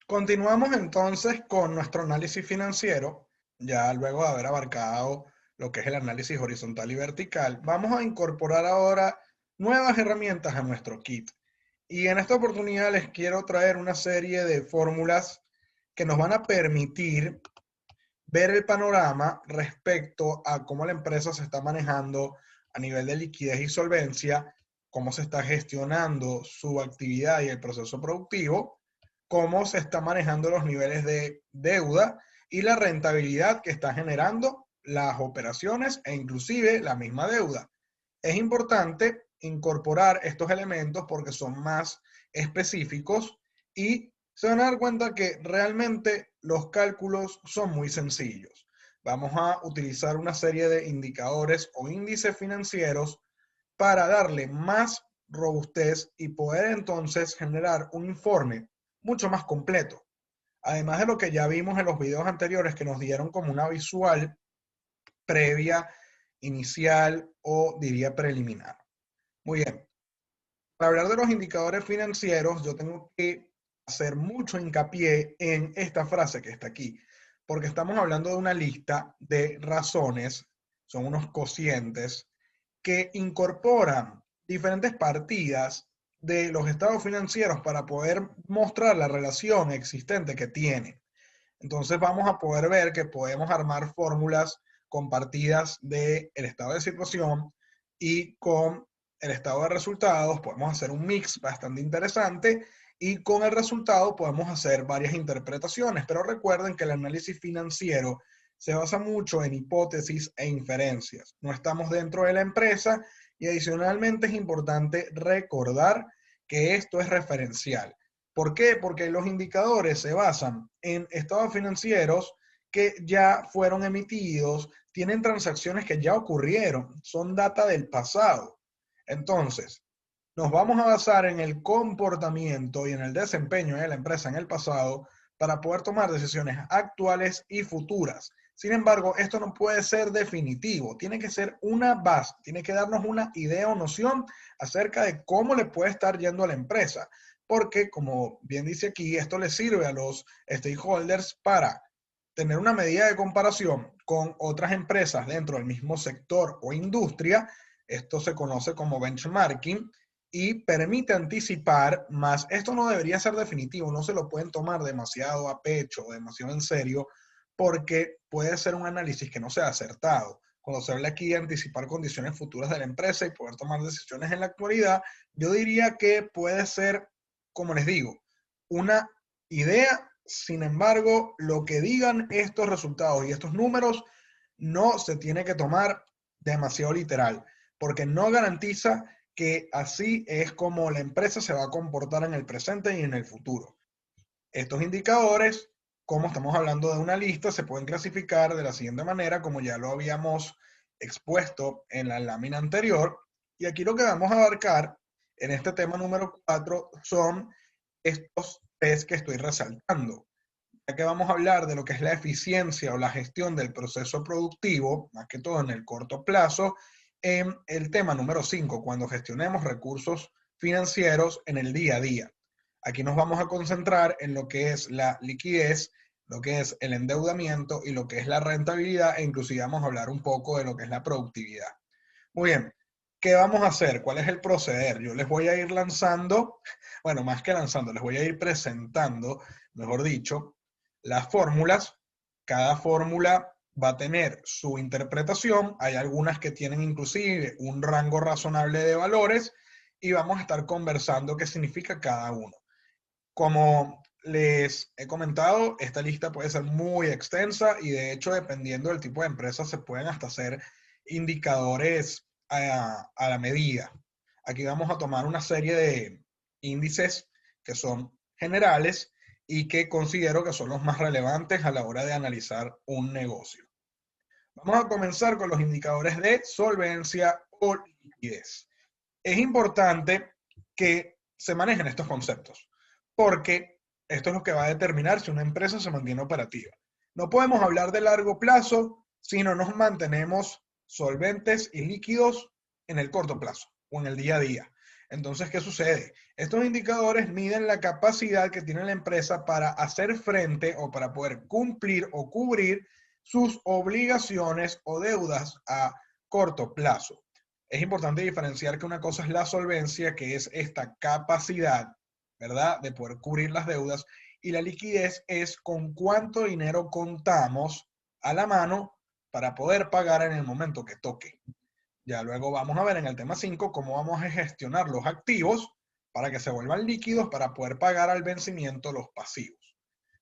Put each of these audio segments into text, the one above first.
Continuamos entonces con nuestro análisis financiero, ya luego de haber abarcado lo que es el análisis horizontal y vertical. Vamos a incorporar ahora nuevas herramientas a nuestro kit. Y en esta oportunidad les quiero traer una serie de fórmulas que nos van a permitir ver el panorama respecto a cómo la empresa se está manejando a nivel de liquidez y solvencia, cómo se está gestionando su actividad y el proceso productivo, cómo se están manejando los niveles de deuda y la rentabilidad que está generando las operaciones e inclusive la misma deuda. Es importante incorporar estos elementos porque son más específicos y se van a dar cuenta que realmente los cálculos son muy sencillos. Vamos a utilizar una serie de indicadores o índices financieros para darle más robustez y poder entonces generar un informe mucho más completo. Además de lo que ya vimos en los videos anteriores que nos dieron como una visual previa, inicial o diría preliminar. Muy bien. Para hablar de los indicadores financieros, yo tengo que hacer mucho hincapié en esta frase que está aquí, porque estamos hablando de una lista de razones, son unos cocientes, que incorporan diferentes partidas de los estados financieros para poder mostrar la relación existente que tienen. Entonces vamos a poder ver que podemos armar fórmulas compartidas del estado de situación y con el estado de resultados podemos hacer un mix bastante interesante y con el resultado podemos hacer varias interpretaciones. Pero recuerden que el análisis financiero se basa mucho en hipótesis e inferencias. No estamos dentro de la empresa y adicionalmente es importante recordar que esto es referencial. ¿Por qué? Porque los indicadores se basan en estados financieros que ya fueron emitidos, tienen transacciones que ya ocurrieron, son data del pasado. Entonces, nos vamos a basar en el comportamiento y en el desempeño de la empresa en el pasado para poder tomar decisiones actuales y futuras. Sin embargo, esto no puede ser definitivo, tiene que ser una base, tiene que darnos una idea o noción acerca de cómo le puede estar yendo a la empresa, porque como bien dice aquí, esto le sirve a los stakeholders para tener una medida de comparación con otras empresas dentro del mismo sector o industria. Esto se conoce como benchmarking y permite anticipar, más esto no debería ser definitivo, no se lo pueden tomar demasiado a pecho, demasiado en serio, porque puede ser un análisis que no sea acertado. Cuando se habla aquí de anticipar condiciones futuras de la empresa y poder tomar decisiones en la actualidad, yo diría que puede ser, como les digo, una idea. Sin embargo, lo que digan estos resultados y estos números no se tiene que tomar demasiado literal, porque no garantiza que así es como la empresa se va a comportar en el presente y en el futuro. Estos indicadores, como estamos hablando de una lista, se pueden clasificar de la siguiente manera, como ya lo habíamos expuesto en la lámina anterior. Y aquí lo que vamos a abarcar en este tema número 4 son estos tres que estoy resaltando. Ya que vamos a hablar de lo que es la eficiencia o la gestión del proceso productivo, más que todo en el corto plazo, en el tema número 5, cuando gestionemos recursos financieros en el día a día. Aquí nos vamos a concentrar en lo que es la liquidez, lo que es el endeudamiento y lo que es la rentabilidad, e inclusive vamos a hablar un poco de lo que es la productividad. Muy bien, ¿qué vamos a hacer? ¿Cuál es el proceder? Yo les voy a ir lanzando, bueno, más que lanzando, les voy a ir presentando, mejor dicho, las fórmulas. Cada fórmula va a tener su interpretación. Hay algunas que tienen inclusive un rango razonable de valores y vamos a estar conversando qué significa cada uno. Como les he comentado, esta lista puede ser muy extensa y de hecho, dependiendo del tipo de empresa, se pueden hasta hacer indicadores a la medida. Aquí vamos a tomar una serie de índices que son generales y que considero que son los más relevantes a la hora de analizar un negocio. Vamos a comenzar con los indicadores de solvencia o liquidez. Es importante que se manejen estos conceptos, porque esto es lo que va a determinar si una empresa se mantiene operativa. No podemos hablar de largo plazo si no nos mantenemos solventes y líquidos en el corto plazo o en el día a día. Entonces, ¿qué sucede? Estos indicadores miden la capacidad que tiene la empresa para hacer frente o para poder cumplir o cubrir sus obligaciones o deudas a corto plazo. Es importante diferenciar que una cosa es la solvencia, que es esta capacidad, ¿verdad?, de poder cubrir las deudas, y la liquidez es con cuánto dinero contamos a la mano para poder pagar en el momento que toque. Ya luego vamos a ver en el tema 5 cómo vamos a gestionar los activos para que se vuelvan líquidos para poder pagar al vencimiento los pasivos.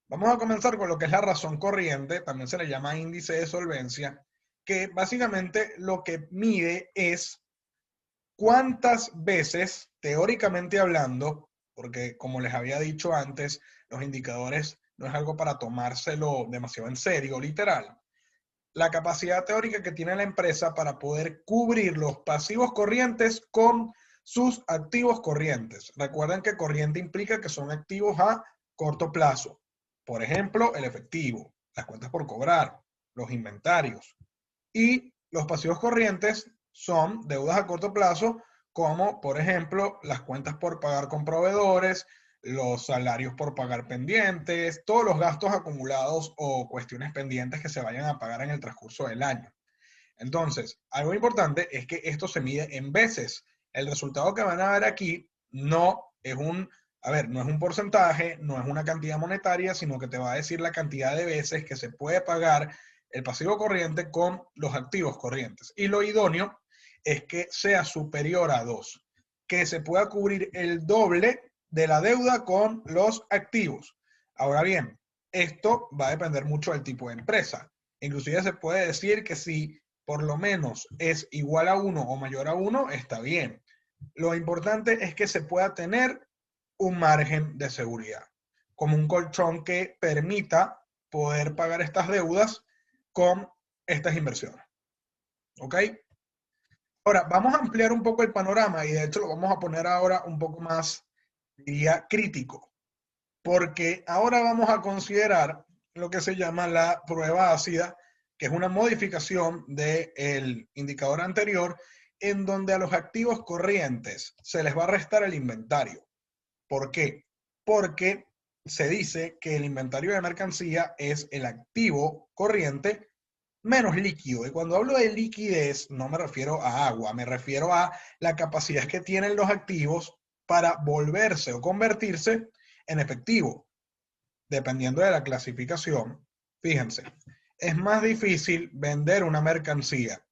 Vamos a comenzar con lo que es la razón corriente, también se le llama índice de solvencia, que básicamente lo que mide es cuántas veces, teóricamente hablando, porque como les había dicho antes, los indicadores no es algo para tomárselo demasiado en serio, literal. La capacidad teórica que tiene la empresa para poder cubrir los pasivos corrientes con sus activos corrientes. Recuerden que corriente implica que son activos a corto plazo. Por ejemplo, el efectivo, las cuentas por cobrar, los inventarios. Y los pasivos corrientes son deudas a corto plazo, como por ejemplo las cuentas por pagar con proveedores, los salarios por pagar pendientes, todos los gastos acumulados o cuestiones pendientes que se vayan a pagar en el transcurso del año. Entonces, algo importante es que esto se mide en veces. El resultado que van a ver aquí no es no es un porcentaje, no es una cantidad monetaria, sino que te va a decir la cantidad de veces que se puede pagar el pasivo corriente con los activos corrientes. Y lo idóneo es que sea superior a 2, que se pueda cubrir el doble de la deuda con los activos. Ahora bien, esto va a depender mucho del tipo de empresa. Inclusive se puede decir que si por lo menos es igual a 1 o mayor a 1, está bien. Lo importante es que se pueda tener un margen de seguridad, como un colchón que permita poder pagar estas deudas con estas inversiones. ¿Ok? Ahora, vamos a ampliar un poco el panorama y de hecho lo vamos a poner ahora un poco más, diría, crítico, porque ahora vamos a considerar lo que se llama la prueba ácida, que es una modificación del indicador anterior, en donde a los activos corrientes se les va a restar el inventario. ¿Por qué? Porque se dice que el inventario de mercancía es el activo corriente menos líquido. Y cuando hablo de liquidez, no me refiero a agua, me refiero a la capacidad que tienen los activos para volverse o convertirse en efectivo. Dependiendo de la clasificación, fíjense, es más difícil vender una mercancía,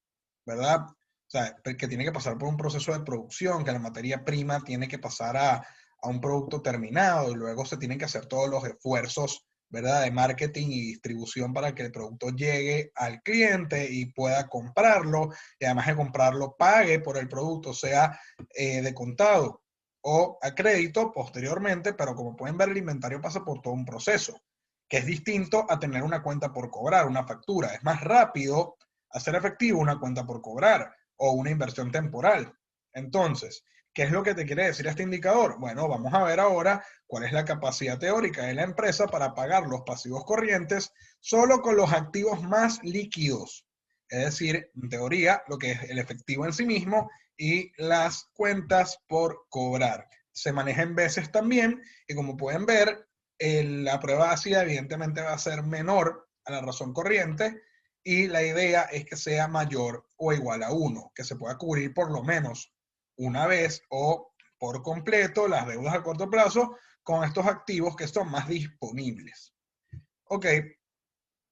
¿verdad? O sea, que tiene que pasar por un proceso de producción, que la materia prima tiene que pasar a un producto terminado y luego se tienen que hacer todos los esfuerzos, ¿verdad?, de marketing y distribución para que el producto llegue al cliente y pueda comprarlo y además de comprarlo pague por el producto, sea de contado o a crédito posteriormente, pero como pueden ver el inventario pasa por todo un proceso, que es distinto a tener una cuenta por cobrar, una factura. Es más rápido hacer efectivo una cuenta por cobrar o una inversión temporal. Entonces, ¿qué es lo que te quiere decir este indicador? Bueno, vamos a ver ahora cuál es la capacidad teórica de la empresa para pagar los pasivos corrientes solo con los activos más líquidos. Es decir, en teoría, lo que es el efectivo en sí mismo y las cuentas por cobrar. Se maneja en veces también y como pueden ver, la prueba ácida evidentemente va a ser menor a la razón corriente y la idea es que sea mayor o igual a 1, que se pueda cubrir por lo menos una vez o por completo las deudas a corto plazo con estos activos que son más disponibles. Ok,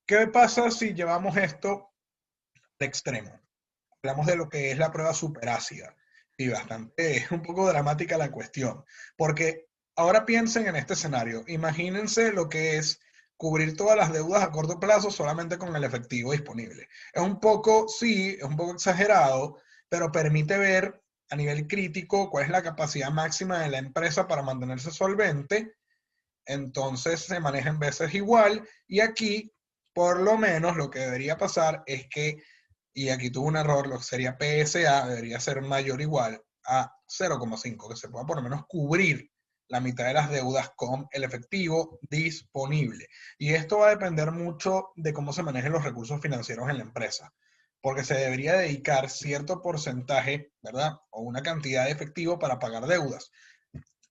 ¿qué pasa si llevamos esto de extremo? Hablamos de lo que es la prueba superácida y bastante, es un poco dramática la cuestión, porque ahora piensen en este escenario, imagínense lo que es cubrir todas las deudas a corto plazo solamente con el efectivo disponible. Es un poco, sí, es un poco exagerado, pero permite ver a nivel crítico cuál es la capacidad máxima de la empresa para mantenerse solvente. Entonces se maneja en veces igual y aquí por lo menos lo que debería pasar es que, y aquí tuvo un error, lo que sería PSA debería ser mayor o igual a 0,5, que se pueda por lo menos cubrir la mitad de las deudas con el efectivo disponible. Y esto va a depender mucho de cómo se manejen los recursos financieros en la empresa. porque se debería dedicar cierto porcentaje, ¿verdad? O una cantidad de efectivo para pagar deudas.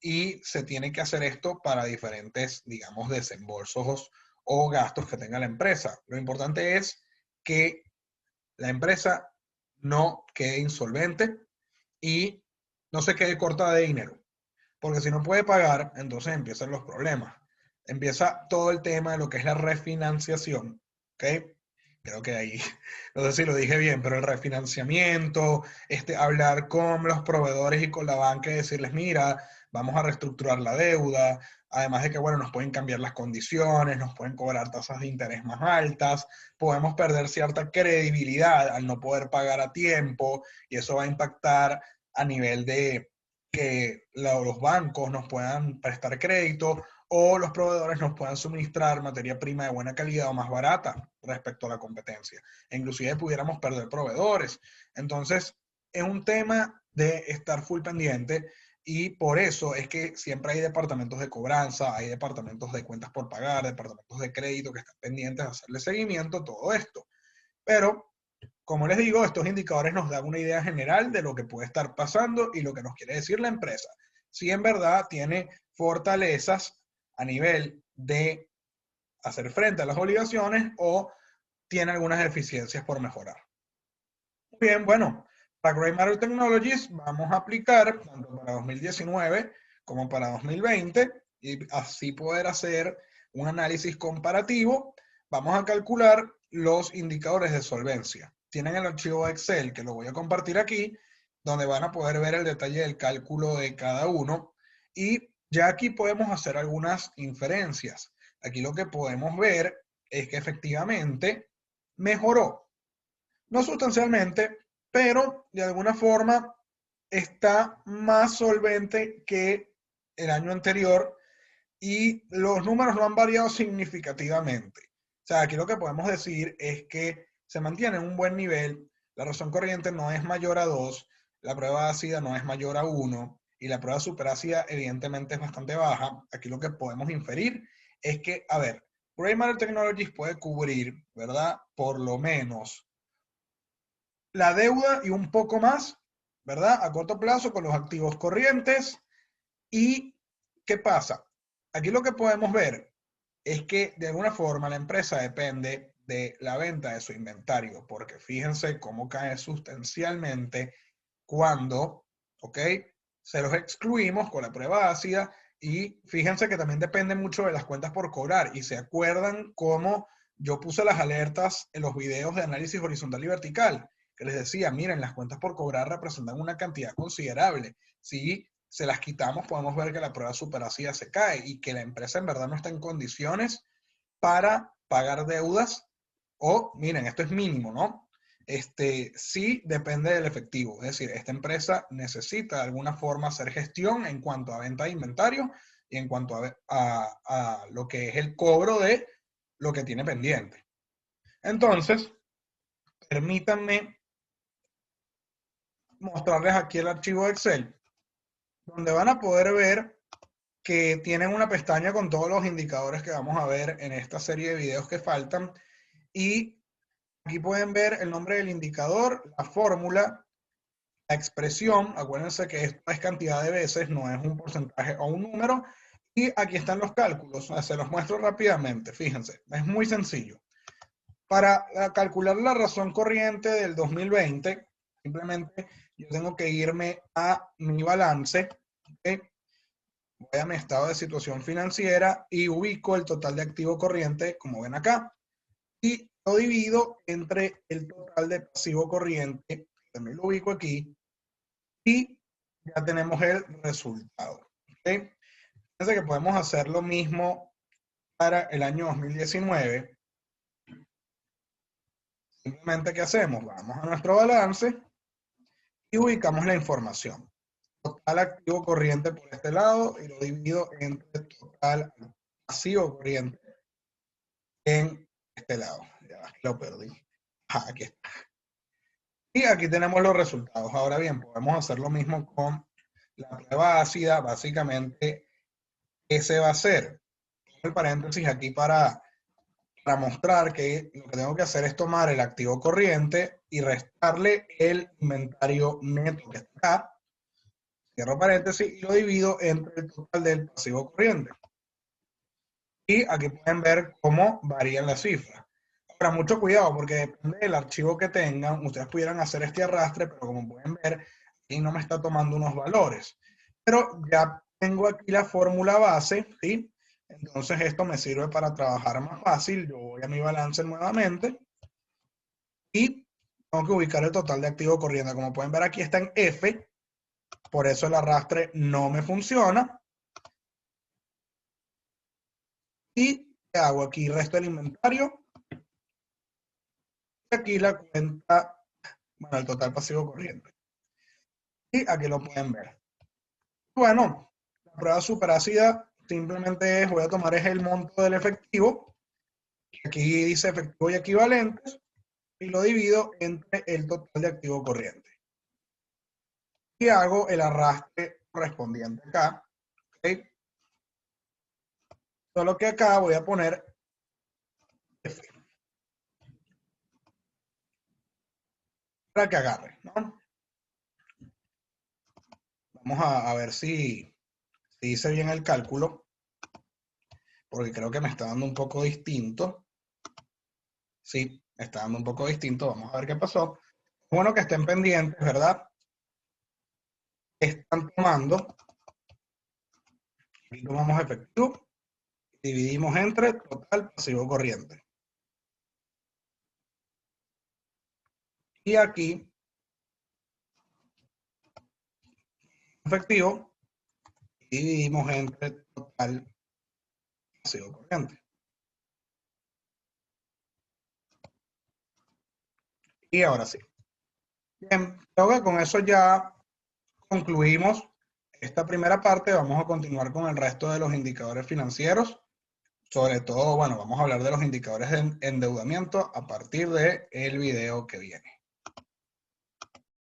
Y se tiene que hacer esto para diferentes, digamos, desembolsos o gastos que tenga la empresa. Lo importante es que la empresa no quede insolvente y no se quede corta de dinero. Porque si no puede pagar, entonces empiezan los problemas. Empieza todo el tema de lo que es la refinanciación, ¿ok? Creo que ahí, no sé si lo dije bien, pero el refinanciamiento, hablar con los proveedores y con la banca y decirles, mira, vamos a reestructurar la deuda, además de que, bueno, nos pueden cambiar las condiciones, nos pueden cobrar tasas de interés más altas, podemos perder cierta credibilidad al no poder pagar a tiempo y eso va a impactar a nivel de que los bancos nos puedan prestar crédito o los proveedores nos puedan suministrar materia prima de buena calidad o más barata respecto a la competencia. E inclusive pudiéramos perder proveedores. Entonces, es un tema de estar full pendiente y por eso es que siempre hay departamentos de cobranza, hay departamentos de cuentas por pagar, departamentos de crédito que están pendientes de hacerle seguimiento a todo esto. Pero como les digo, estos indicadores nos dan una idea general de lo que puede estar pasando y lo que nos quiere decir la empresa. Si en verdad tiene fortalezas a nivel de hacer frente a las obligaciones o tiene algunas deficiencias por mejorar. Muy bien, bueno, para Grey Matter Technologies vamos a aplicar tanto para 2019 como para 2020 y así poder hacer un análisis comparativo. Vamos a calcular los indicadores de solvencia. Tienen el archivo Excel que lo voy a compartir aquí, donde van a poder ver el detalle del cálculo de cada uno y ya aquí podemos hacer algunas inferencias. Aquí lo que podemos ver es que efectivamente mejoró. No sustancialmente, pero de alguna forma está más solvente que el año anterior y los números no han variado significativamente. O sea, aquí lo que podemos decir es que se mantiene en un buen nivel, la razón corriente no es mayor a 2, la prueba ácida no es mayor a 1 y la prueba superácida evidentemente es bastante baja. Aquí lo que podemos inferir es que, a ver, Grey Matter Technologies puede cubrir, ¿verdad? Por lo menos la deuda y un poco más, ¿verdad? A corto plazo con los activos corrientes. ¿Y qué pasa? Aquí lo que podemos ver es que de alguna forma la empresa depende de la venta de su inventario, porque fíjense cómo cae sustancialmente cuando, ¿ok? Se los excluimos con la prueba ácida y fíjense que también depende mucho de las cuentas por cobrar y se acuerdan cómo yo puse las alertas en los videos de análisis horizontal y vertical, que les decía, miren, las cuentas por cobrar representan una cantidad considerable. Si se las quitamos, podemos ver que la prueba superácida se cae y que la empresa en verdad no está en condiciones para pagar deudas o, miren, esto es mínimo, ¿no? Sí depende del efectivo. Es decir, esta empresa necesita de alguna forma hacer gestión en cuanto a venta de inventario y en cuanto a lo que es el cobro de lo que tiene pendiente. Entonces, permítanme mostrarles aquí el archivo de Excel, donde van a poder ver que tienen una pestaña con todos los indicadores que vamos a ver en esta serie de videos que faltan. Y aquí pueden ver el nombre del indicador, la fórmula, la expresión. Acuérdense que esto es cantidad de veces, no es un porcentaje o un número. Y aquí están los cálculos. Se los muestro rápidamente. Fíjense, es muy sencillo. Para calcular la razón corriente del 2020, simplemente yo tengo que irme a mi balance. ¿Okay? Voy a mi estado de situación financiera y ubico el total de activo corriente, como ven acá, y lo divido entre el total de pasivo corriente, también lo ubico aquí, y ya tenemos el resultado. ¿Okay? Fíjense que podemos hacer lo mismo para el año 2019. Simplemente, ¿qué hacemos? Vamos a nuestro balance y ubicamos la información. Total activo corriente por este lado y lo divido entre total pasivo corriente en este lado. Ya lo perdí. Aquí está. Y aquí tenemos los resultados. Ahora bien, podemos hacer lo mismo con la prueba ácida. Básicamente, ¿qué se va a hacer? El paréntesis aquí para mostrar que lo que tengo que hacer es tomar el activo corriente y restarle el inventario neto que está acá, cierro paréntesis, y lo divido entre el total del pasivo corriente. Y aquí pueden ver cómo varían las cifras. Ahora, mucho cuidado, porque depende del archivo que tengan, ustedes pudieran hacer este arrastre, pero como pueden ver, aquí no me está tomando unos valores. Pero ya tengo aquí la fórmula base, ¿sí? Entonces esto me sirve para trabajar más fácil. Yo voy a mi balance nuevamente y tengo que ubicar el total de activo corriente. Como pueden ver, aquí está en F, por eso el arrastre no me funciona. Y hago aquí resto del inventario. Y aquí la cuenta, bueno, el total pasivo corriente. Y aquí lo pueden ver. Bueno, la prueba super ácida simplemente voy a tomar es el monto del efectivo. Aquí dice efectivo y equivalentes. Y lo divido entre el total de activo corriente. Y hago el arrastre correspondiente acá. ¿Okay? Solo que acá voy a poner F para que agarre, ¿no? Vamos a ver si hice bien el cálculo, porque creo que me está dando un poco distinto. Sí, me está dando un poco distinto. Vamos a ver qué pasó. Bueno, que estén pendientes, ¿verdad? Están tomando, aquí tomamos efectivo, dividimos entre total pasivo corriente. Y aquí, efectivo, dividimos entre total pasivo corriente. Y ahora sí. Bien, creo que con eso ya concluimos esta primera parte. Vamos a continuar con el resto de los indicadores financieros. Sobre todo, bueno, vamos a hablar de los indicadores de endeudamiento a partir del video que viene.